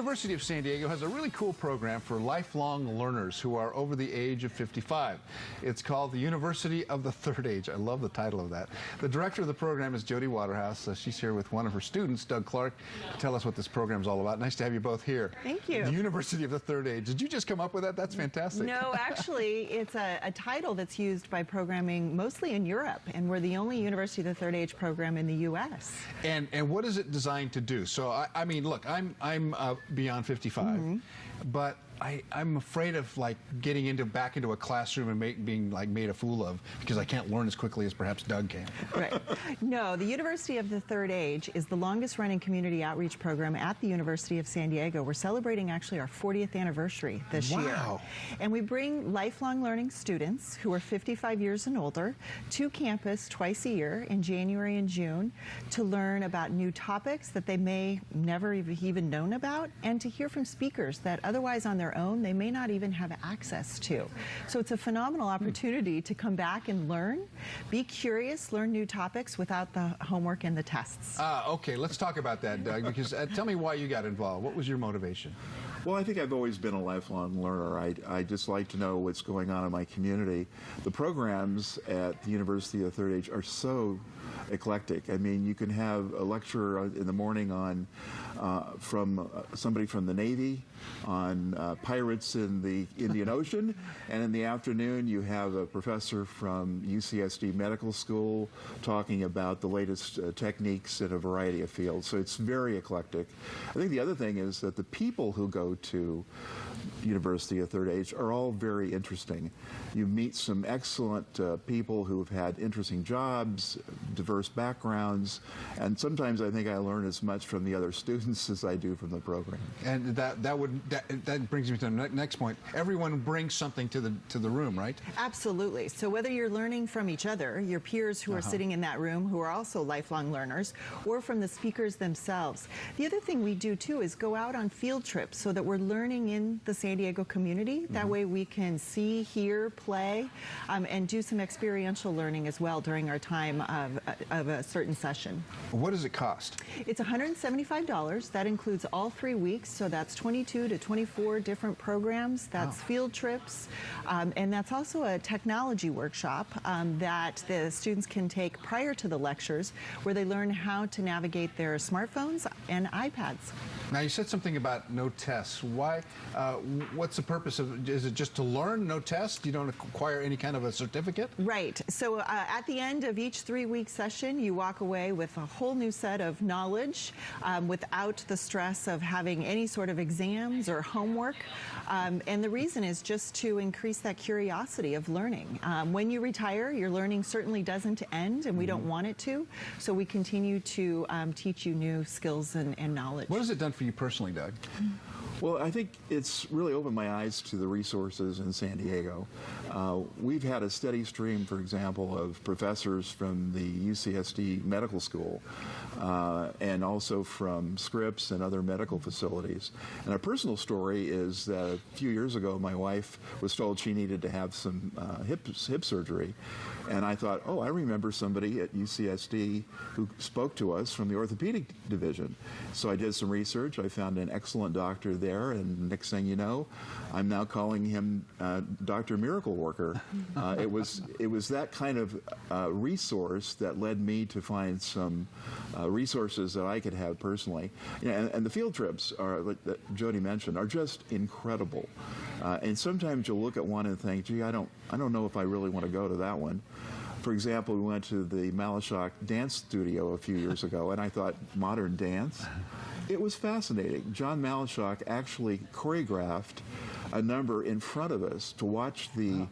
University of San Diego has a really cool program for lifelong learners who are over the age of 55. It's called the University of the Third Age. I love the title of that. The director of the program is Jodi Waterhouse. She's here with one of her students, Doug Clark, to tell us what this program is all about. Nice to have you both here. Thank you. The University of the Third Age. Did you just come up with that? That's fantastic. No, actually, it's a title that's used by programming mostly in Europe, and we're the only University of the Third Age program in the U.S. And what is it designed to do? So, I mean, look, I'm beyond 55, but I'm afraid of getting back into a classroom and being made a fool of because I can't learn as quickly as perhaps Doug can. Right. No, the University of the Third Age is the longest running community outreach program at the University of San Diego. We're celebrating actually our 40th anniversary this year. Wow. And we bring lifelong learning students who are 55 years and older to campus twice a year in January and June to learn about new topics that they may never even known about, and to hear from speakers that otherwise on their own they may not even have access to. So it's a phenomenal opportunity to come back and learn, be curious, learn new topics without the homework and the tests. Okay, let's talk about that, Doug, because tell me why you got involved. What was your motivation? Well, I think I've always been a lifelong learner. I just like to know what's going on in my community. The programs at the University of the Third Age are so eclectic. I mean, you can have a lecture in the morning on from somebody from the Navy on pirates in the Indian Ocean, and in the afternoon you have a professor from USD Medical School talking about the latest techniques in a variety of fields. So it's very eclectic. I think the other thing is that the people who go to University of Third Age are all very interesting. You meet some excellent people who've had interesting jobs, diverse backgrounds, and sometimes I think I learn as much from the other students as I do from the program. And that brings me to the next point. Everyone brings something to the room, right? Absolutely. So whether you're learning from each other, your peers who are sitting in that room who are also lifelong learners, or from the speakers themselves. The other thing we do too is go out on field trips so that we're learning in the San Diego community. That way we can see, hear, play, and do some experiential learning as well during our time of a certain session. What does it cost? It's $175. That includes all 3 weeks, so that's 22 to 24 different programs. That's field trips, and that's also a technology workshop that the students can take prior to the lectures, where they learn how to navigate their smartphones and iPads. Now, you said something about no tests. Why? What's the purpose of? Is it just to learn, no tests? You don't acquire any kind of a certificate? Right. So at the end of each 3-week session, you walk away with a whole new set of knowledge without the stress of having any sort of exams or homework. And the reason is just to increase that curiosity of learning. When you retire, your learning certainly doesn't end, and we don't want it to. So we continue to teach you new skills and knowledge. What has it done for you personally, Doug? Well, I think it's really opened my eyes to the resources in San Diego. We've had a steady stream, for example, of professors from the USD Medical School and also from Scripps and other medical facilities. And a personal story is that a few years ago, my wife was told she needed to have some hip surgery. And I thought, oh, I remember somebody at UCSD who spoke to us from the orthopedic division. So I did some research. I found an excellent doctor there, and next thing you know, I'm now calling him Dr. Miracle Worker. It was that kind of resource that led me to find some resources that I could have personally. And the field trips that Jodi mentioned are just incredible. And sometimes you'll look at one and think, gee, I don't know if I really want to go to that one. For example, we went to the Malashok Dance Studio a few years ago, and I thought, modern dance? It was fascinating. John Malashok actually choreographed a number in front of us to watch the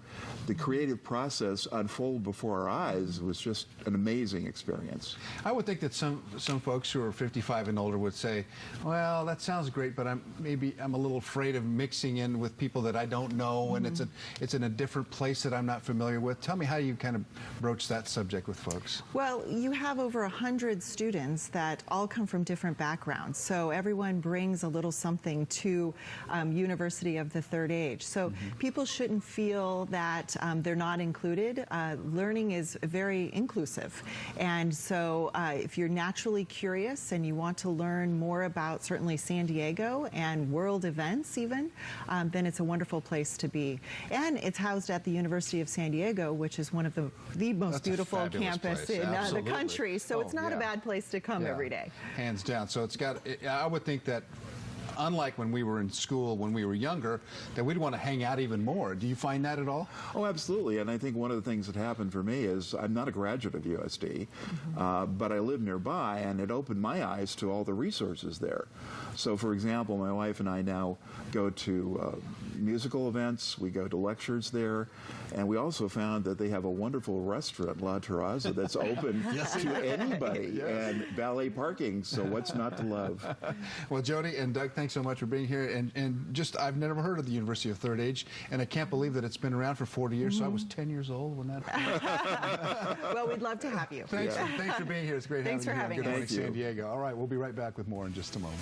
creative process unfold before our eyes. Was just an amazing experience. I would think that some folks who are 55 and older would say, well, that sounds great, but I'm a little afraid of mixing in with people that I don't know, and it's in a different place that I'm not familiar with. Tell me how you kind of broach that subject with folks. Well, you have over 100 students that all come from different backgrounds, so everyone brings a little something to University of the the third age. So people shouldn't feel that they're not included. Learning is very inclusive. And so if you're naturally curious and you want to learn more about certainly San Diego and world events even, then it's a wonderful place to be. And it's housed at the University of San Diego, which is one of the most That's a beautiful fabulous campus place. in the Absolutely. country. So it's not a bad place to come every day. Hands down. So it's got, I would think that unlike when we were in school, when we were younger, that we'd want to hang out even more. Do you find that at all? Oh, absolutely. And I think one of the things that happened for me is I'm not a graduate of USD, but I live nearby, and it opened my eyes to all the resources there. So, for example, my wife and I now go to musical events, we go to lectures there, and we also found that they have a wonderful restaurant, La Terraza, that's open to anybody, and valet parking, so what's not to love? Well, Jodi and Doug, thanks so much for being here. And just, I've never heard of the University of Third Age, and I can't believe that it's been around for 40 years, so I was 10 years old when that Well, we'd love to have you. Thanks for being here. It's great Thanks having for you here on having Good us. Morning Thank you. San Diego. All right, we'll be right back with more in just a moment.